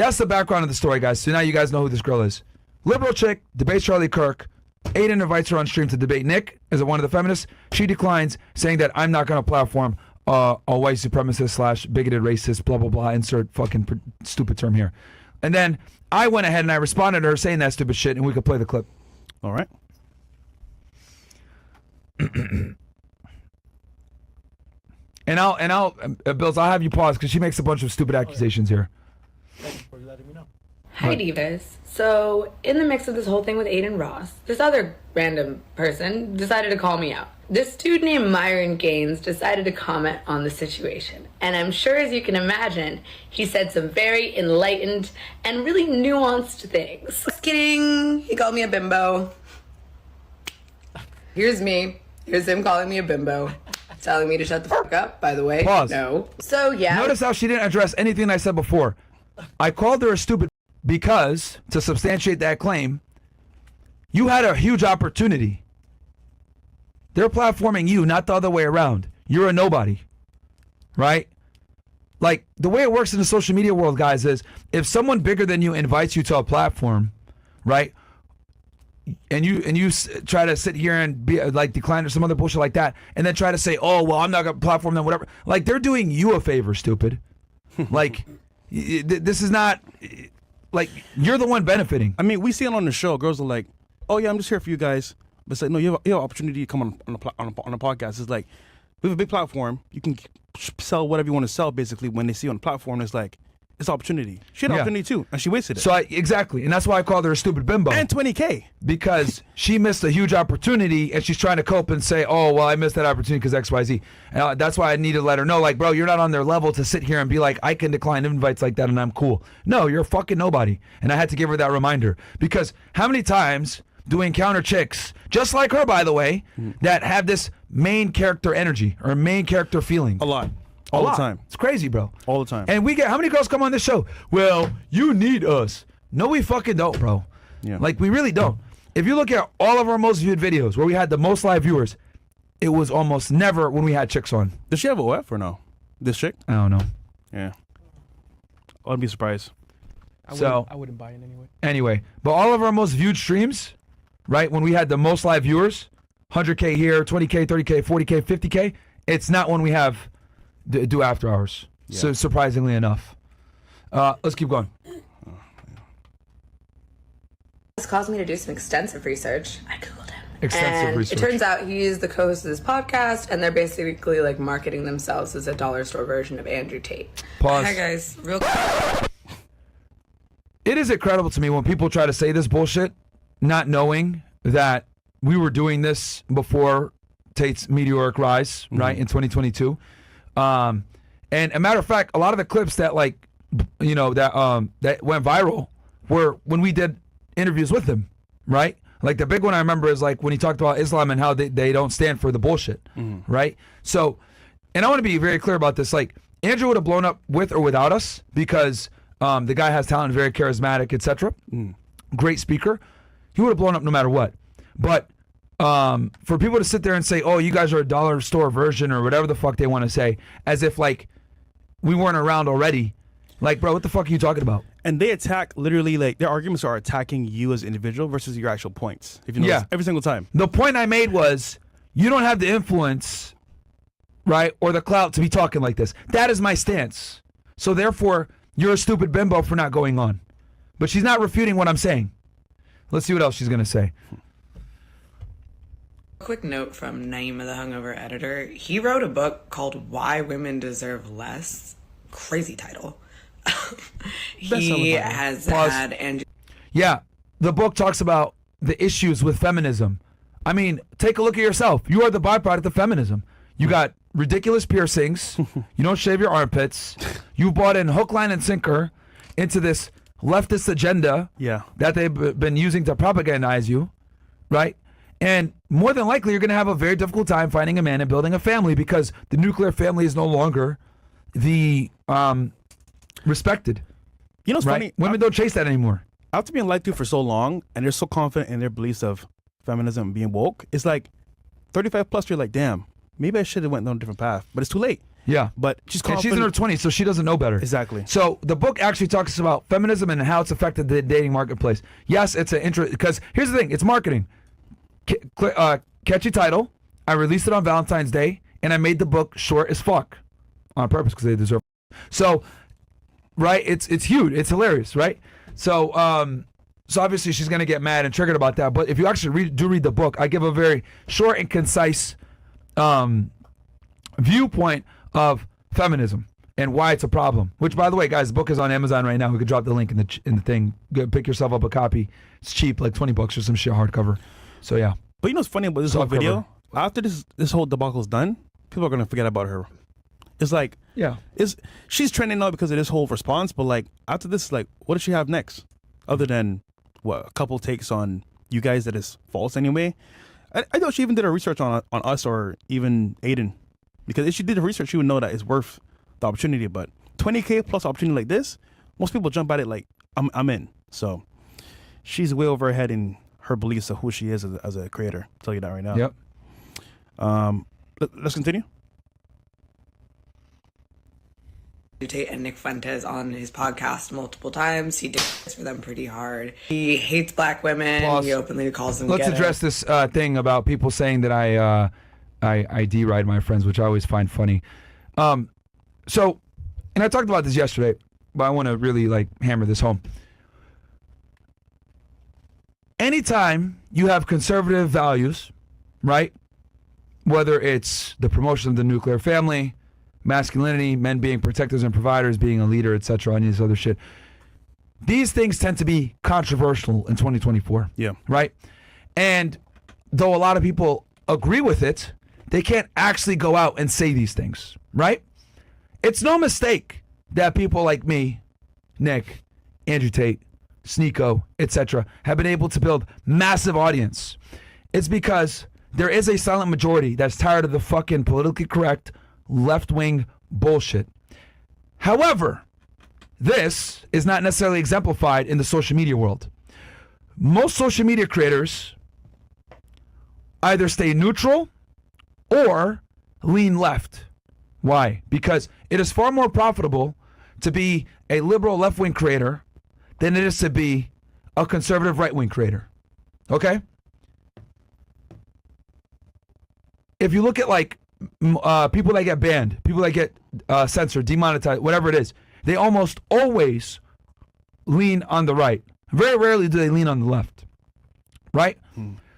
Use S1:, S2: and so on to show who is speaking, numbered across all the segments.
S1: that's the background of the story, guys. So now you guys know who this girl is. Liberal chick, debates Charlie Kirk. Aiden invites her on stream to debate Nick as one of the feminists. She declines, saying that I'm not going to platform a white supremacist / bigoted racist, blah, blah, blah, insert fucking stupid term here. And then I went ahead and I responded to her saying that stupid shit, and we could play the clip.
S2: All right.
S1: Bills, I'll have you pause because she makes a bunch of stupid accusations here.
S3: Thanks for letting me know.
S4: Hi, Divas. So, in the mix of this whole thing with Aiden Ross, this other random person decided to call me out. This dude named Myron Gaines decided to comment on the situation. And I'm sure, as you can imagine, he said some very enlightened and really nuanced things.
S5: Just kidding. He called me a bimbo. Here's me. Here's him calling me a bimbo. Telling me to shut the fuck up, by the way.
S1: Pause.
S5: No. So, yeah.
S1: Notice how she didn't address anything I said before. I called her a stupid because, to substantiate that claim, you had a huge opportunity. They're platforming you, not the other way around. You're a nobody, right? Like, the way it works in the social media world, guys, is if someone bigger than you invites you to a platform, right, and you try to sit here and be like decline or some other bullshit like that, and then try to say, oh, well, I'm not going to platform them, whatever. Like, they're doing you a favor, stupid. Like, this is not, like, you're the one benefiting.
S2: I mean, we see it on the show. Girls are like, oh, yeah, I'm just here for you guys. But it's like, no, you have an opportunity to come on a podcast. It's like, we have a big platform. You can sell whatever you want to sell, basically. When they see you on the platform, it's like, it's opportunity. She had an opportunity, too, and she wasted it.
S1: So exactly, and that's why I called her a stupid bimbo.
S2: And $20K.
S1: Because she missed a huge opportunity, and she's trying to cope and say, oh, well, I missed that opportunity because X, Y, Z. And that's why I need to let her know, like, bro, you're not on their level to sit here and be like, I can decline invites like that and I'm cool. No, you're a fucking nobody. And I had to give her that reminder. Because how many times do we encounter chicks, just like her, by the way, that have this main character energy or main character feeling?
S2: A lot. All the time.
S1: It's crazy, bro.
S2: All the time.
S1: And we get, how many girls come on this show? Well, you need us. No, we fucking don't, bro.
S2: Yeah.
S1: Like, we really don't. If you look at all of our most viewed videos where we had the most live viewers, it was almost never when we had chicks on.
S2: Does she have a OF or no? This chick?
S1: I don't know.
S2: Yeah. I'd be surprised.
S3: I wouldn't buy it anyway.
S1: Anyway, but all of our most viewed streams, right, when we had the most live viewers, 100K here, 20K, 30K, 40K, 50K, it's not when we have do after hours. Yeah. So surprisingly enough. Let's keep going.
S5: This caused me to do some extensive research. I Googled him.
S1: Extensive research.
S5: It turns out he's the co-host of this podcast, and they're basically like marketing themselves as a dollar store version of Andrew Tate.
S1: Pause.
S5: Hi, guys. Real
S1: It is incredible to me when people try to say this bullshit, not knowing that we were doing this before Tate's meteoric rise, right, in 2022. And a matter of fact, a lot of the clips that, like, you know, that went viral were when we did interviews with him, right? Like, the big one I remember is, like, when he talked about Islam and how they don't stand for the bullshit, right? So, and I want to be very clear about this. Like, Andrew would have blown up with or without us because the guy has talent, very charismatic, etc. Great speaker. He would have blown up no matter what. But for people to sit there and say, oh, you guys are a dollar store version or whatever the fuck they want to say, as if, like, we weren't around already. Like, bro, what the fuck are you talking about?
S2: And they attack, literally, like, their arguments are attacking you as an individual versus your actual points. If you notice, every single time.
S1: The point I made was, you don't have the influence, right, or the clout to be talking like this. That is my stance. So therefore, you're a stupid bimbo for not going on. But she's not refuting what I'm saying. Let's see what else she's going to say.
S5: Quick note from Naima, the Hungover editor. He wrote a book called Why Women Deserve Less. Crazy title. He has had... and
S1: yeah, the book talks about the issues with feminism. I mean, take a look at yourself. You are the byproduct of feminism. You got ridiculous piercings. You don't shave your armpits. You bought in hook, line, and sinker into this leftist agenda that they've been using to propagandize you, right? And more than likely, you're going to have a very difficult time finding a man and building a family because the nuclear family is no longer the respected.
S2: You know what's
S1: right?
S2: funny?
S1: Women don't chase that anymore.
S2: After being lied to for so long, and they're so confident in their beliefs of feminism and being woke, it's like 35 plus, you're like, damn, maybe I should have went down a different path. But it's too late.
S1: Yeah.
S2: But she's
S1: And
S2: confident.
S1: she's in her 20s, so she doesn't know better.
S2: Exactly.
S1: So the book actually talks about feminism and how it's affected the dating marketplace. Yes, it's an interest, because here's the thing, it's marketing. Catchy title. I released it on Valentine's Day, and I made the book short as fuck on purpose because they deserve it. So, right, it's huge. It's hilarious, right? So, so obviously she's gonna get mad and triggered about that. But if you actually read the book, I give a very short and concise viewpoint of feminism and why it's a problem. Which, by the way, guys, the book is on Amazon right now. We could drop the link in the thing. Go pick yourself up a copy. It's cheap, like $20 or some shit, hardcover. So yeah.
S2: But you know what's funny about this whole video? After this whole debacle's done, people are gonna forget about her. It's like,
S1: yeah,
S2: she's trending now because of this whole response. But like after this, like, what does she have next? Other than what, a couple takes on you guys that is false anyway. I thought she even did her research on us or even Aiden, because if she did the research, she would know that it's worth the opportunity. But 20K plus opportunity like this, most people jump at it like I'm in. So she's way over her head in her beliefs of who she is as a creator. I'll tell you that right now.
S1: Yep.
S2: Let's continue.
S5: Tate and Nick Fuentes on his podcast multiple times. He did this for them pretty hard. He hates black women.
S1: Pause.
S5: He openly calls them.
S1: Let's address this thing about people saying that I deride my friends, which I always find funny. So, and I talked about this yesterday, but I want to really like hammer this home. Anytime you have conservative values, right? Whether it's the promotion of the nuclear family, masculinity, men being protectors and providers, being a leader, etc., and this other shit. These things tend to be controversial in 2024.
S2: Yeah.
S1: Right? And though a lot of people agree with it, they can't actually go out and say these things. Right? It's no mistake that people like me, Nick, Andrew Tate, Sneeko, etc., have been able to build massive audience. It's because there is a silent majority that's tired of the fucking politically correct left-wing bullshit. However, this is not necessarily exemplified in the social media world. Most social media creators either stay neutral or lean left. Why? Because it is far more profitable to be a liberal left-wing creator than it is to be a conservative right-wing creator. Okay? If you look at like people that get banned, people that get censored, demonetized, whatever it is, they almost always lean on the right. Very rarely do they lean on the left. Right?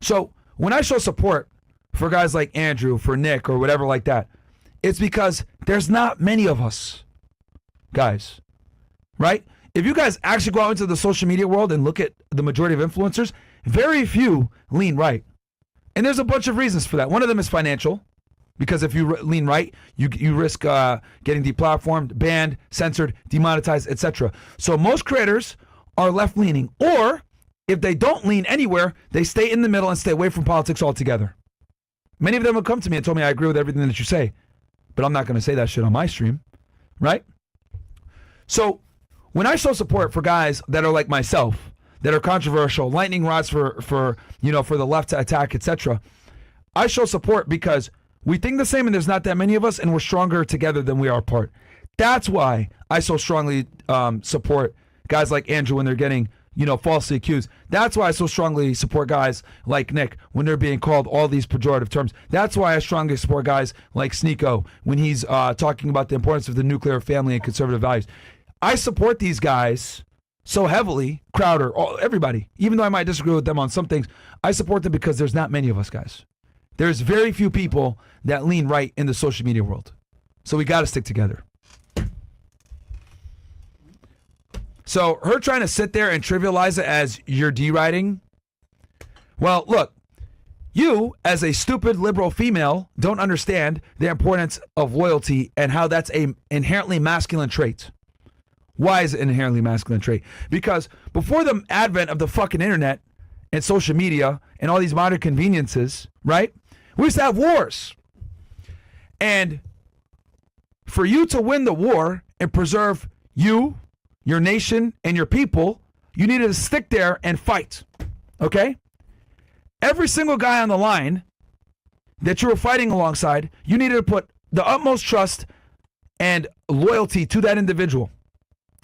S1: So when I show support for guys like Andrew, for Nick, or whatever like that, it's because there's not many of us, guys. Right? If you guys actually go out into the social media world and look at the majority of influencers, very few lean right. And there's a bunch of reasons for that. One of them is financial. Because if you lean right, you risk getting deplatformed, banned, censored, demonetized, etc. So most creators are left-leaning. Or, if they don't lean anywhere, they stay in the middle and stay away from politics altogether. Many of them have come to me and told me I agree with everything that you say. But I'm not going to say that shit on my stream. Right? So, when I show support for guys that are like myself, that are controversial, lightning rods for the left to attack, etc., I show support because we think the same and there's not that many of us and we're stronger together than we are apart. That's why I so strongly support guys like Andrew when they're getting, falsely accused. That's why I so strongly support guys like Nick when they're being called all these pejorative terms. That's why I strongly support guys like Sneeko when he's talking about the importance of the nuclear family and conservative values. I support these guys so heavily, Crowder, everybody, even though I might disagree with them on some things, I support them because there's not many of us guys. There's very few people that lean right in the social media world. So we got to stick together. So her trying to sit there and trivialize it as you're deriding. Well, look, you as a stupid liberal female don't understand the importance of loyalty and how that's a inherently masculine trait. Why is it an inherently masculine trait? Because before the advent of the fucking internet and social media and all these modern conveniences, right? We used to have wars. And for you to win the war and preserve you, your nation, and your people, you needed to stick there and fight. Okay? Every single guy on the line that you were fighting alongside, you needed to put the utmost trust and loyalty to that individual.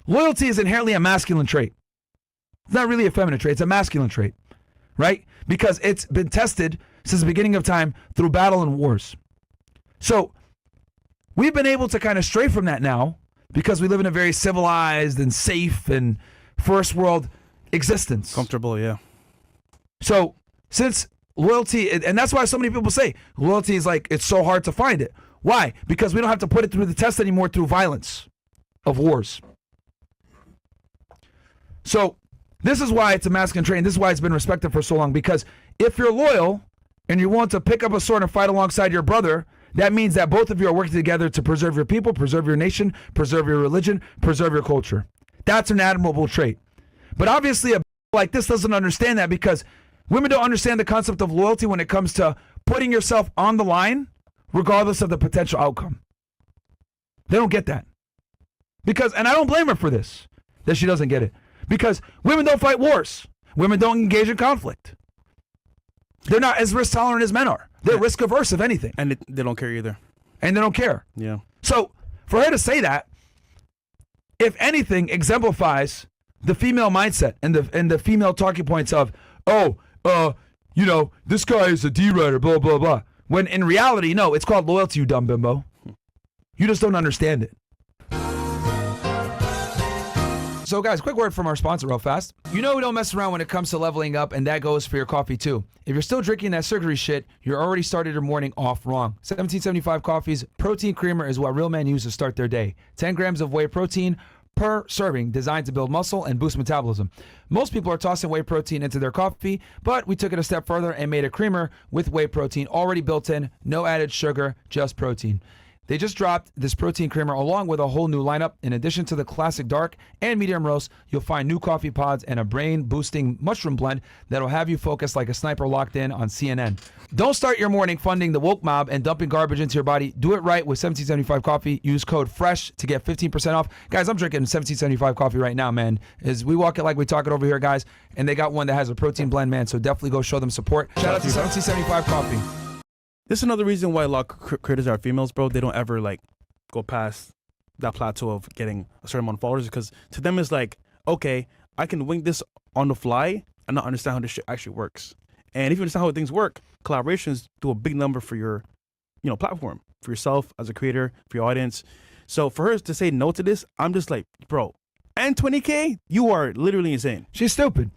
S1: Loyalty is inherently a masculine trait. It's not really a feminine trait. It's a masculine trait, right? Because it's been tested since the beginning of time through battle and wars. So we've been able to kind of stray from that now because we live in a very civilized and safe and first world existence.
S2: Comfortable, yeah.
S1: So since loyalty, and that's why so many people say loyalty is like, it's so hard to find it. Why? Because we don't have to put it through the test anymore through violence of wars. So this is why it's a masculine trait, and this is why it's been respected for so long, because if you're loyal and you want to pick up a sword and fight alongside your brother, that means that both of you are working together to preserve your people, preserve your nation, preserve your religion, preserve your culture. That's an admirable trait. But obviously a like this doesn't understand that, because women don't understand the concept of loyalty when it comes to putting yourself on the line regardless of the potential outcome. They don't get that. Because, and I don't blame her for this, that she doesn't get it. Because women don't fight wars. Women don't engage in conflict. They're not as risk tolerant as men are. They're risk averse, if anything.
S2: And they don't care either.
S1: And they don't care.
S2: Yeah.
S1: So for her to say that, if anything, exemplifies the female mindset and the female talking points of, this guy is a D-rider, blah, blah, blah. When in reality, no, it's called loyalty, you dumb bimbo. You just don't understand it. So guys, quick word from our sponsor real fast. You know we don't mess around when it comes to leveling up, and that goes for your coffee too. If you're still drinking that sugary shit, you're already started your morning off wrong. 1775 Coffee's protein creamer is what real men use to start their day. 10 grams of whey protein per serving, designed to build muscle and boost metabolism. Most people are tossing whey protein into their coffee, but we took it a step further and made a creamer with whey protein already built in, no added sugar, just protein. They just dropped this protein creamer along with a whole new lineup. In addition to the classic dark and medium roast, you'll find new coffee pods and a brain-boosting mushroom blend that'll have you focused like a sniper locked in on CNN. Don't start your morning funding the woke mob and dumping garbage into your body. Do it right with 1775 Coffee. Use code FRESH to get 15% off. Guys, I'm drinking 1775 Coffee right now, man. As we walk it like we talk it over here, guys, and they got one that has a protein blend, man, so definitely go show them support. Shout out to 1775 Coffee.
S2: This is another reason why a lot of creators are females, bro. They don't ever like go past that plateau of getting a certain amount of followers, because to them it's like, okay, I can wing this on the fly and not understand how this shit actually works. And if you understand how things work, collaborations do a big number for your, platform, for yourself as a creator, for your audience. So for her to say no to this, I'm just like, bro, and 20K, you are literally insane.
S1: She's stupid.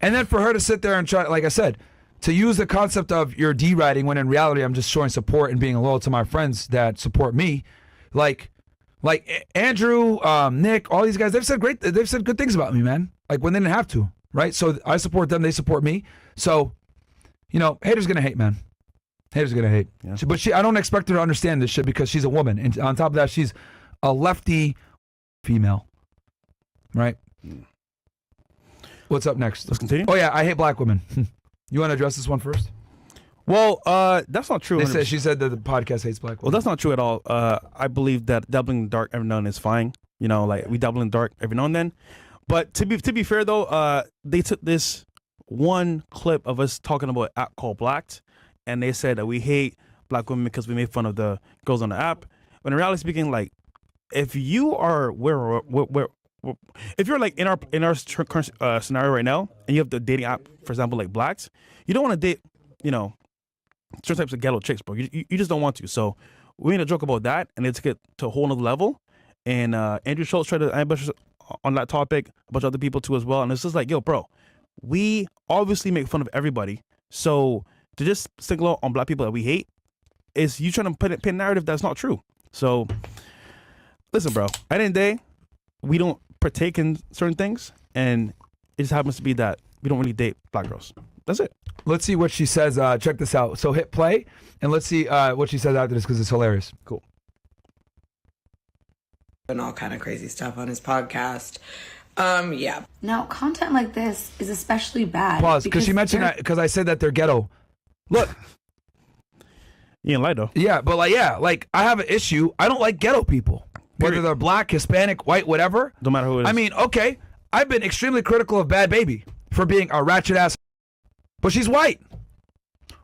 S1: And then for her to sit there and try, like I said, to use the concept of your D-riding when in reality I'm just showing support and being loyal to my friends that support me, like Andrew, Nick, all these guys, they've said good things about me, man. Like when they didn't have to, right? So I support them, they support me. So, haters gonna hate, man. Haters gonna hate. Yeah. But I don't expect her to understand this shit because she's a woman, and on top of that, she's a lefty female, right? What's up next?
S2: Let's continue.
S1: Oh yeah, I hate black women. You want to address this one first?
S2: Well, that's not true.
S1: She said that the podcast hates black women.
S2: Well, that's not true at all. I believe that dabbling in the dark every now and then is fine. Like we dabble in the dark every now and then. But to be fair though, they took this one clip of us talking about an app called Blacked, and they said that we hate black women because we made fun of the girls on the app. When in reality speaking, like if you are if you're like in our current scenario right now, and you have the dating app, for example, like Blacked, you don't want to date, certain types of ghetto chicks, bro. You just don't want to. So we made a joke about that, and it took it to a whole nother level. And Andrew Schultz tried to ambush us on that topic, a bunch of other people too as well. And it's just like, yo, bro, we obviously make fun of everybody. So to just single out on black people that we hate is you trying to put a narrative that's not true. So listen, bro, at the end of the day, we don't partake in certain things, and it just happens to be that we don't really date black girls. That's it.
S1: Let's see what she says. Check this out. So hit play, and let's see what she says after this, because it's hilarious.
S2: Cool.
S5: And all kind of crazy stuff on his podcast. Yeah.
S4: Now, content like this is especially bad.
S1: Pause, because she mentioned that, because I said that they're ghetto. Look.
S2: You ain't lie though.
S1: Yeah, but like I have an issue. I don't like ghetto people. Whether they're black, Hispanic, white, whatever.
S2: Don't matter who it is.
S1: I mean, okay, I've been extremely critical of Bad Baby for being a ratchet ass, but she's white.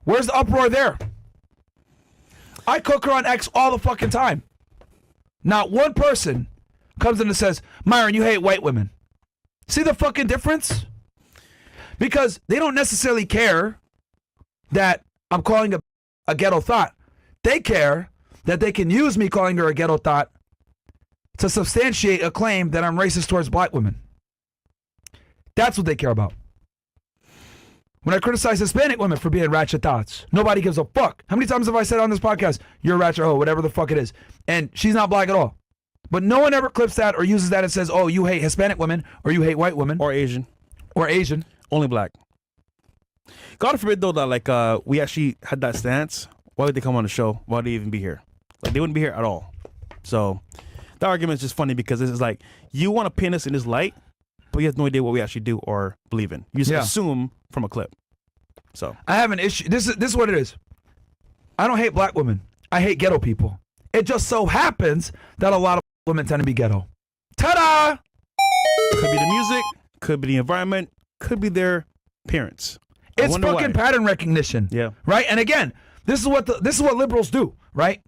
S1: Where's the uproar there? I cook her on X all the fucking time. not one person comes in and says, Myron, you hate white women. See the fucking difference? Because they don't necessarily care that I'm calling a ghetto thought. They care that they can use me calling her a ghetto thought to substantiate a claim that I'm racist towards black women. That's what they care about. When I criticize Hispanic women for being ratchet thoughts, nobody gives a fuck. How many times have I said on this podcast, you're a ratchet hoe, whatever the fuck it is, and she's not black at all. But no one ever clips that or uses that and says, oh, you hate Hispanic women or you hate white women.
S2: Or Asian.
S1: Or Asian.
S2: Only black. God forbid, though, that like we actually had that stance. Why would they come on the show? Why would they even be here? Like, they wouldn't be here at all. So that argument is just funny because it's like, you want to pin us in this light, but you have no idea what we actually do or believe in. You just assume from a clip. So
S1: I have an issue. This is what it is. I don't hate black women. I hate ghetto people. It just so happens that a lot of women tend to be ghetto. Ta-da!
S2: Could be the music, could be the environment, could be their parents.
S1: It's fucking pattern recognition.
S2: Yeah.
S1: Right? And again, this is what liberals do, right?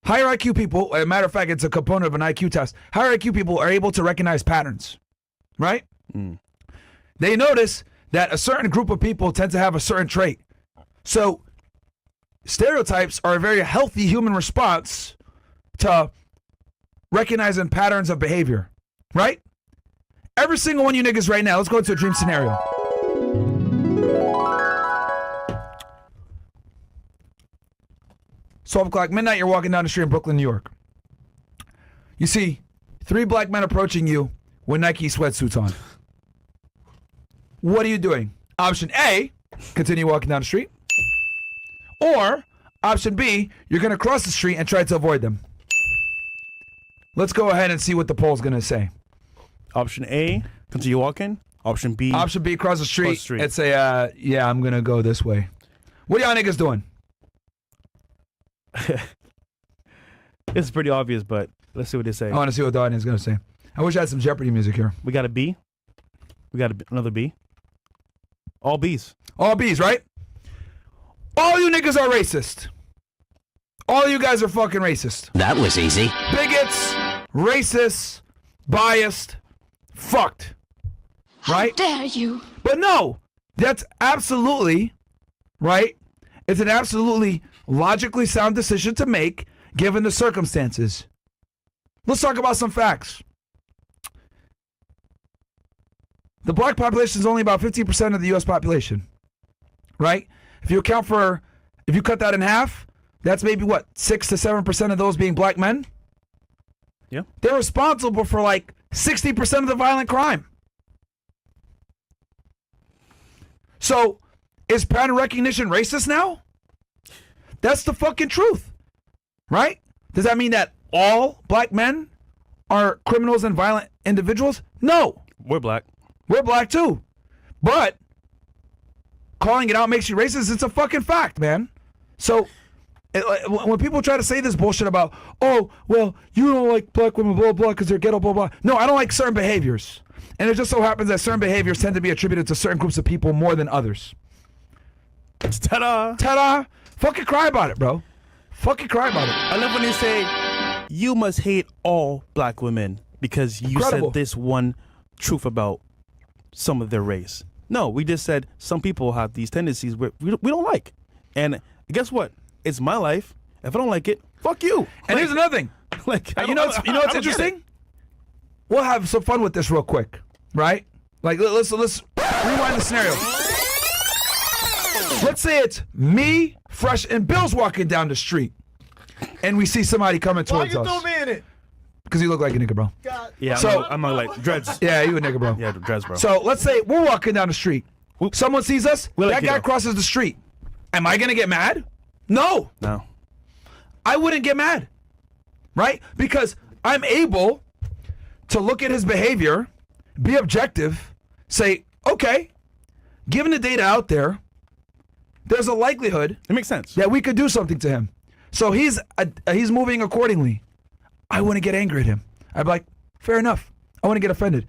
S1: Higher IQ people, as a matter of fact, it's a component of an IQ test. Higher IQ people are able to recognize patterns, right? They notice that a certain group of people tend to have a certain trait. So stereotypes are a very healthy human response to recognizing patterns of behavior, right? Every single one of you niggas right now, let's go into a dream scenario. 12 o'clock midnight, you're walking down the street in Brooklyn, New York. You see 3 black men approaching you with Nike sweatsuits on. What are you doing? Option A, continue walking down the street. Or option B, you're going to cross the street and try to avoid them. Let's go ahead and see what the poll's going to say.
S2: Option A, continue walking. Option B,
S1: cross the street, and say, yeah, I'm going to go this way. What y'all niggas doing?
S2: It's pretty obvious, but let's see what they say.
S1: I want to see what the audience is going to say. I wish I had some Jeopardy music here.
S2: We got a B. We got another B. All B's.
S1: All B's, right? All you niggas are racist. All you guys are fucking racist.
S6: That was easy.
S1: Bigots, racists, biased, fucked. Right?
S7: How dare you?
S1: But no, that's absolutely, right? It's an absolutely logically sound decision to make given the circumstances. Let's talk about some facts. The black population is only about 15% of the U.S. population, right? If you cut that in half, that's maybe what, 6 to 7% of those being black men?
S2: Yeah.
S1: They're responsible for like 60% of the violent crime. So, is pattern recognition racist now? That's the fucking truth, right? Does that mean that all black men are criminals and violent individuals? No.
S2: We're black.
S1: We're black too. But calling it out makes you racist. It's a fucking fact, man. So when people try to say this bullshit about, oh, well, you don't like black women, blah, blah, because they're ghetto, blah, blah. No, I don't like certain behaviors. And it just so happens that certain behaviors tend to be attributed to certain groups of people more than others.
S2: Ta-da!
S1: Ta-da! Fucking cry about it, bro. Fucking cry about it.
S2: I love when they say, you must hate all black women because you said this one truth about some of their race. No, we just said some people have these tendencies where we don't like. And guess what? It's my life. If I don't like it, fuck you.
S1: And here's another thing. You know what's interesting? We'll have some fun with this real quick, right? Like, let's rewind the scenario. Let's say it's me, Fresh, and Bill's walking down the street, and we see somebody coming towards us.
S3: Why you throw me in it?
S1: Because you look like a nigga, bro.
S3: God.
S2: Yeah,
S1: So-
S2: I'm not like dreads.
S1: Yeah, you a nigga, bro.
S2: Yeah, dreads, bro.
S1: So let's say we're walking down the street. Someone sees us.
S2: We like
S1: That
S2: you,
S1: guy
S2: though.
S1: crosses the street. Am I gonna get mad? No.
S2: No.
S1: I wouldn't get mad, right? Because I'm able to look at his behavior, be objective, say, okay, given the data out there, there's a likelihood
S2: It makes sense.
S1: that we could do something to him. So he's moving accordingly. I wouldn't get angry at him. I'd be like, fair enough. I wouldn't get offended.